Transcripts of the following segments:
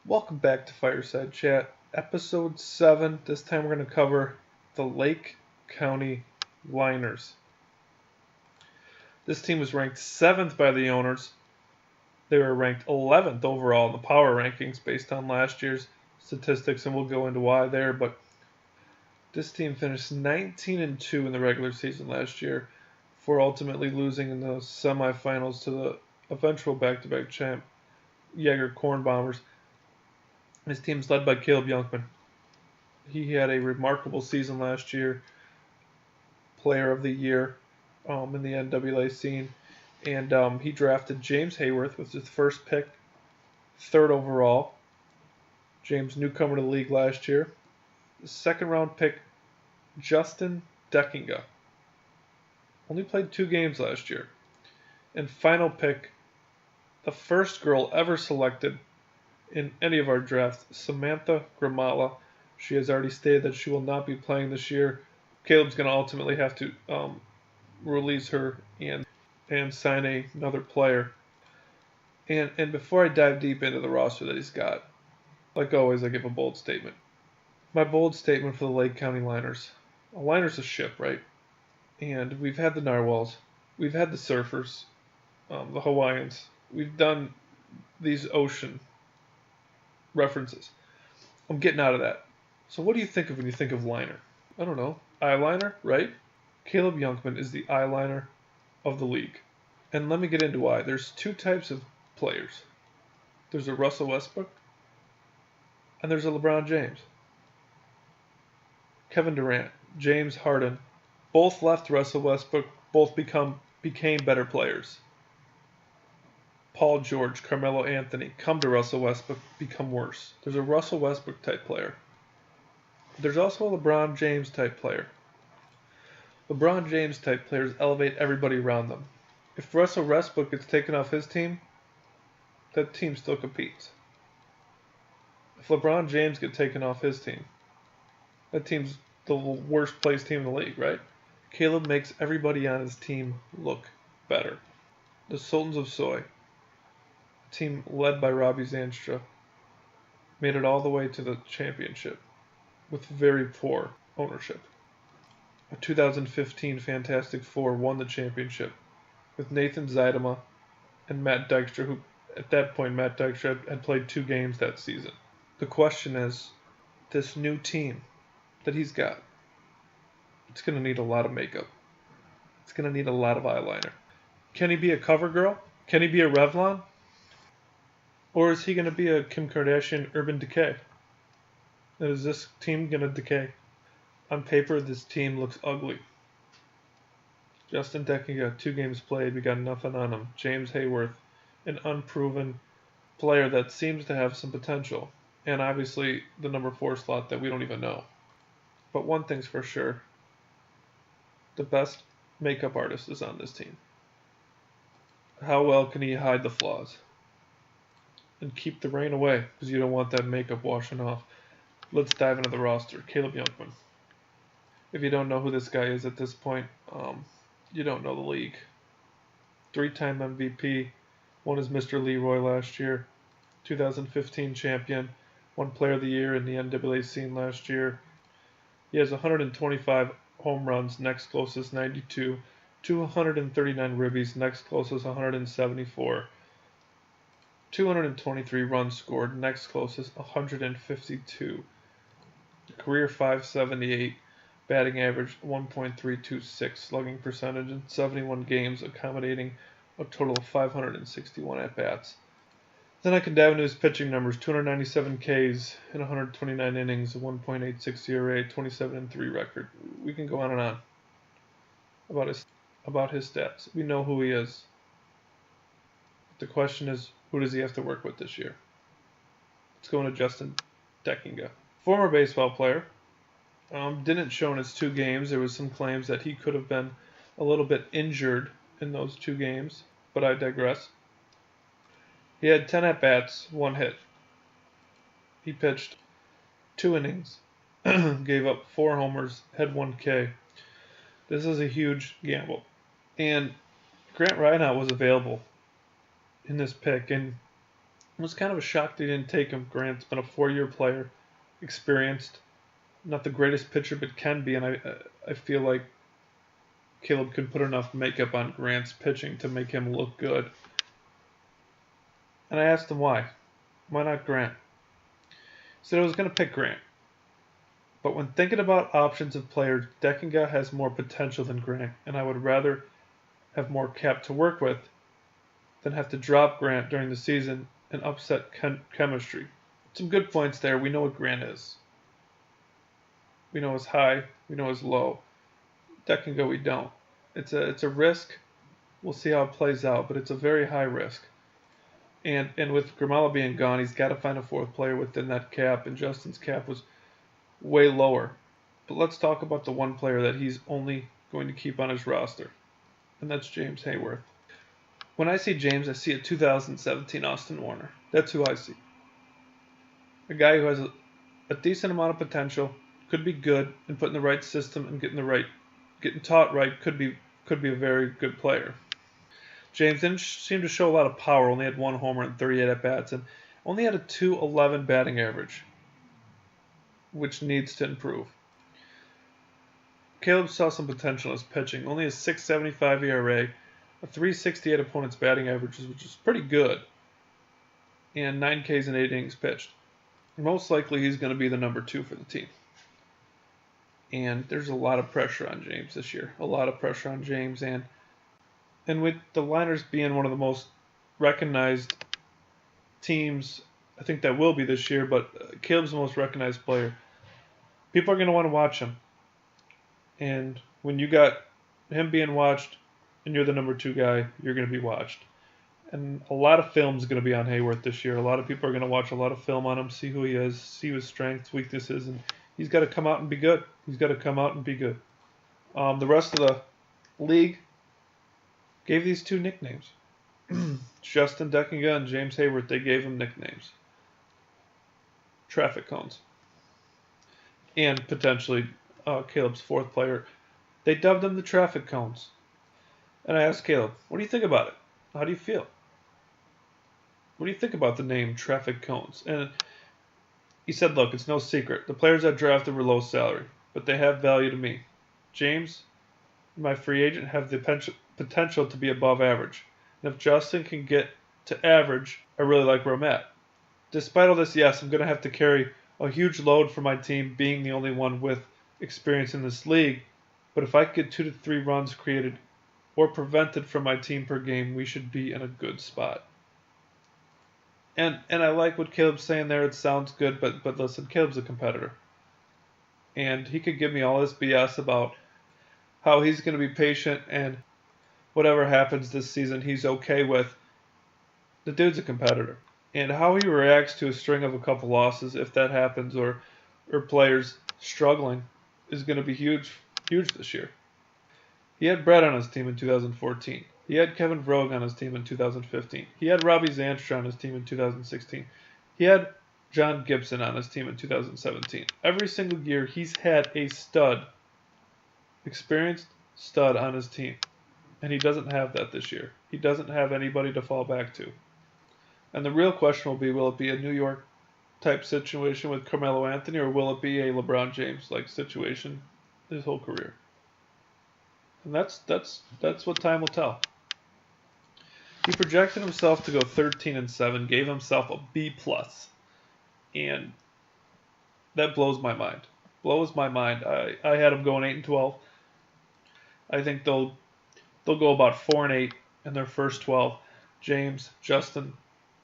Welcome back to Fireside Chat, episode 7. This time we're going to cover the Lake County Liners. This team was ranked 7th by the owners. They were ranked 11th overall in the power rankings based on last year's statistics, and we'll go into why there. But this team finished 19-2 in the regular season last year before ultimately losing in the semifinals to the eventual back-to-back champ Jaeger Corn Bombers. His team's led by Caleb Jonkman. He had a remarkable season last year, player of the year in the NWA scene. And he drafted James Hayworth with his first pick, 3rd overall. James, newcomer to the league last year. The second round pick, Justin Deckinga. Only played 2 games last year. And final pick, the first girl ever selected in any of our drafts, Samantha Gramala. She has already stated that she will not be playing this year. Caleb's going to ultimately have to release her and sign another player. And before I dive deep into the roster that he's got, like always, I give a bold statement. My bold statement for the Lake County Liners. A liner's a ship, right? And we've had the narwhals. We've had the surfers, the Hawaiians. We've done these ocean references. I'm getting out of that. So what do you think of when you think of liner? I don't know. Eyeliner, right? Caleb Jonkman is the eyeliner of the league. And let me get into why. There's 2 types of players. There's a Russell Westbrook and there's a LeBron James. Kevin Durant, James Harden, both left Russell Westbrook, both became better players. Paul George, Carmelo Anthony come to Russell Westbrook, become worse. There's a Russell Westbrook type player. There's also a LeBron James type player. LeBron James type players elevate everybody around them. If Russell Westbrook gets taken off his team, that team still competes. If LeBron James gets taken off his team, that team's the worst placed team in the league, right? Caleb makes everybody on his team look better. The Sultans of Soy, team led by Robbie Zanstra, made it all the way to the championship with very poor ownership. A 2015 Fantastic Four won the championship with Nathan Zaidema and Matt Dykstra, who at that point Matt Dykstra had played 2 games that season. The question is, this new team that he's got, it's going to need a lot of makeup. It's going to need a lot of eyeliner. Can he be a cover girl? Can he be a Revlon? Or is he going to be a Kim Kardashian Urban Decay? Is this team going to decay? On paper, this team looks ugly. Justin Deckinga, 2 games played, we got nothing on him. James Hayworth, an unproven player that seems to have some potential. And obviously, the number 4 slot that we don't even know. But one thing's for sure. The best makeup artist is on this team. How well can he hide the flaws? And keep the rain away, because you don't want that makeup washing off. Let's dive into the roster. Caleb Jonkman. If you don't know who this guy is at this point, you don't know the league. 3-time MVP. Won as Mr. Leroy last year. 2015 champion. Won Player of the Year in the NWA scene last year. He has 125 home runs, next closest 92. 239 ribbies, next closest 174. 223 runs scored, next closest 152. Career .578, batting average 1.326, slugging percentage in 71 games, accommodating a total of 561 at-bats. Then I can dive into his pitching numbers: 297 Ks in 129 innings, a 1.86 ERA, 27-3 record. We can go on and on about his stats. We know who he is. The question is, who does he have to work with this year? Let's go into Justin Deckinga. Former baseball player. Didn't show in his 2 games. There was some claims that he could have been a little bit injured in those 2 games, but I digress. He had 10 at-bats, 1 hit. He pitched 2 innings, gave up 4 homers, had 1 K. This is a huge gamble. And Grant Reinhardt was available in this pick, and It was kind of a shock that he didn't take him. Grant's been a 4-year player, experienced, not the greatest pitcher, but can be, and I feel like Caleb could put enough makeup on Grant's pitching to make him look good. And I asked him why. Why not Grant? He said I was going to pick Grant. But when thinking about options of players, Deckinga has more potential than Grant, and I would rather have more cap to work with than have to drop Grant during the season and upset chemistry. Some good points there. We know what Grant is. We know his high. We know his low. Deckinga we don't. It's a risk. We'll see how it plays out, but it's a very high risk. And with Grimala being gone, he's got to find a fourth player within that cap, and Justin's cap was way lower. But let's talk about the one player that he's only going to keep on his roster, and that's James Hayworth. When I see James, I see a 2017 Austin Warner. That's who I see. A guy who has a decent amount of potential, could be good, and put in the right system and getting taught right, could be a very good player. James didn't seem to show a lot of power. Only had 1 homer and 38 at bats, and only had a .211 batting average, which needs to improve. Caleb saw some potential in his pitching. Only a 6.75 ERA, a 3.68 opponent's batting averages, which is pretty good, and 9 Ks in 8 innings pitched. Most likely he's going to be the number 2 for the team. And there's a lot of pressure on James this year. A lot of pressure on James, and with the Liners being one of the most recognized teams, I think that will be this year, but Caleb's the most recognized player. People are going to want to watch him. And when you got him being watched and you're the number 2 guy, you're going to be watched. And a lot of film is going to be on Hayworth this year. A lot of people are going to watch a lot of film on him, see who he is, see his strengths, weaknesses, and he's got to come out and be good. He's got to come out and be good. The rest of the league gave these 2 nicknames. Justin Deckinga and James Hayworth, they gave him nicknames. Traffic cones. And potentially Caleb's 4th player, they dubbed them the traffic cones. And I asked Caleb, what do you think about it? How do you feel? What do you think about the name traffic cones? And he said, look, it's no secret. The players I drafted were low salary, but they have value to me. James, my free agent, have the potential to be above average. And if Justin can get to average, I really like where I'm at. Despite all this, yes, I'm going to have to carry a huge load for my team, being the only one with experience in this league. But if I could get 2 to 3 runs created or prevented from my team per game, we should be in a good spot. And I like what Caleb's saying there. It sounds good, but listen, Caleb's a competitor. And he could give me all this BS about how he's going to be patient and whatever happens this season, he's okay with. The dude's a competitor. And how he reacts to a string of a couple losses, if that happens, or players struggling, is going to be huge this year. He had Brett on his team in 2014. He had Kevin Vroeg on his team in 2015. He had Robbie Zanstra on his team in 2016. He had John Gibson on his team in 2017. Every single year, he's had a experienced stud on his team. And he doesn't have that this year. He doesn't have anybody to fall back to. And the real question will be, will it be a New York type situation with Carmelo Anthony, or will it be a LeBron James like situation his whole career? And that's what time will tell. He projected himself to go 13-7, gave himself a B+, and that blows my mind. Blows my mind. I had him going 8-12. I think they'll go about 4-8 in their first 12. James, Justin,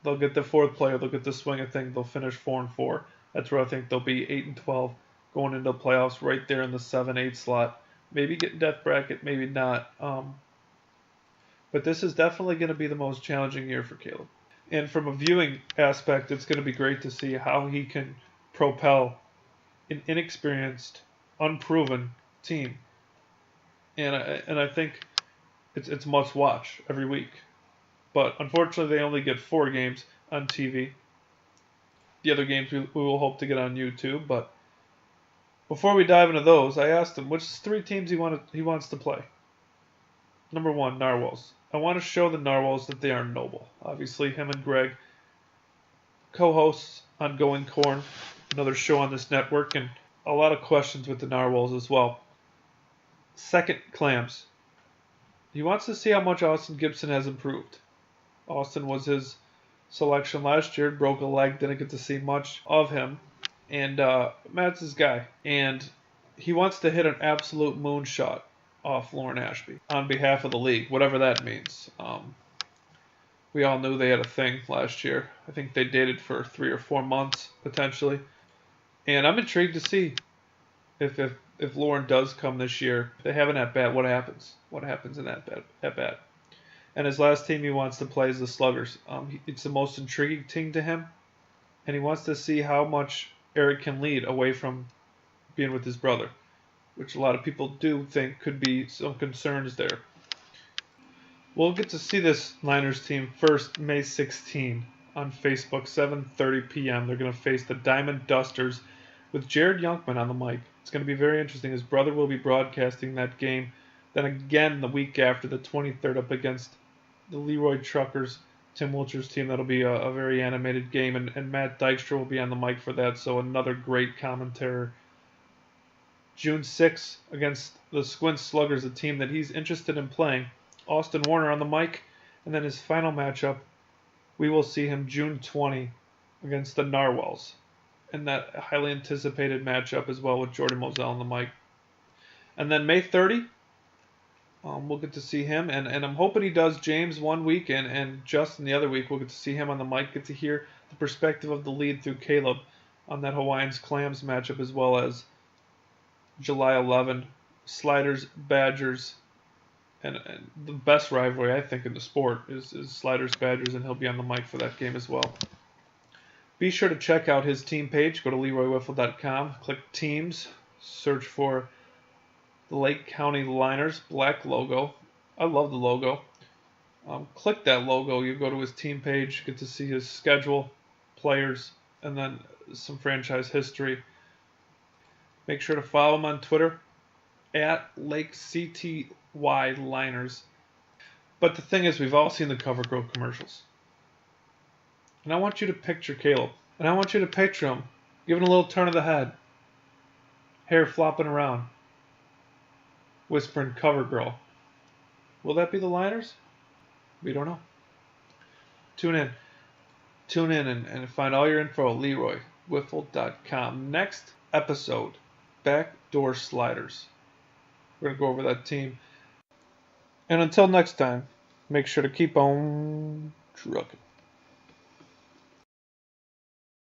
they'll get the 4th player. They'll get the swing of things. They'll finish 4-4. That's where I think they'll be 8-12, going into the playoffs right there in the 7-8 slot. Maybe get death bracket, maybe not. But this is definitely going to be the most challenging year for Caleb. And from a viewing aspect, it's going to be great to see how he can propel an inexperienced, unproven team. And I think it's must watch every week. But unfortunately, they only get 4 games on TV. The other games we will hope to get on YouTube. But before we dive into those, I asked him which 3 teams he wants to play. Number 1, Narwhals. I want to show the Narwhals that they are noble. Obviously, him and Greg co-hosts on Going Corn, another show on this network, and a lot of questions with the Narwhals as well. Second, Clams. He wants to see how much Austin Gibson has improved. Austin was his selection last year, broke a leg, didn't get to see much of him. And Matt's his guy. And he wants to hit an absolute moonshot off Lauren Ashby on behalf of the league, whatever that means. We all knew they had a thing last year. I think they dated for 3 or 4 months, potentially. And I'm intrigued to see if Lauren does come this year. If they have an at-bat, what happens? What happens in that at-bat? And his last team he wants to play is the Sluggers. It's the most intriguing thing to him. And he wants to see how much Eric can lead away from being with his brother, which a lot of people do think could be some concerns there. We'll get to see this Niners team first May 16 on Facebook, 7:30 p.m. They're going to face the Diamond Dusters with Jared Jonkman on the mic. It's going to be very interesting. His brother will be broadcasting that game. Then again the week after, the 23rd, up against the Leroy Truckers, Tim Wilcher's team. That'll be a very animated game, and Matt Dykstra will be on the mic for that, so another great commentator. June 6th against the Squint Sluggers, a team that he's interested in playing. Austin Warner on the mic, and then his final matchup, we will see him June 20 against the Narwhals, and that highly anticipated matchup as well with Jordan Moselle on the mic. And then May 30, we'll get to see him, and I'm hoping he does James one week and Justin the other week. We'll get to see him on the mic, get to hear the perspective of the lead through Caleb on that Hawaiians Clams matchup, as well as July 11, Sliders Badgers, and the best rivalry I think in the sport is Sliders Badgers, and he'll be on the mic for that game as well. Be sure to check out his team page. Go to LeroyWiffle.com, click Teams, search for the Lake County Liners, black logo. I love the logo. Click that logo. You go to his team page, get to see his schedule, players, and then some franchise history. Make sure to follow him on Twitter at LakeCTY Liners. But the thing is, we've all seen the Cover Girl commercials. And I want you to picture Caleb. And I want you to picture him giving a little turn of the head, hair flopping around, whispering Cover Girl. Will that be the Liners? We don't know. Tune in. Tune in and find all your info at LeroyWiffle.com. Next episode, Backdoor Sliders. We're going to go over that team. And until next time, make sure to keep on trucking.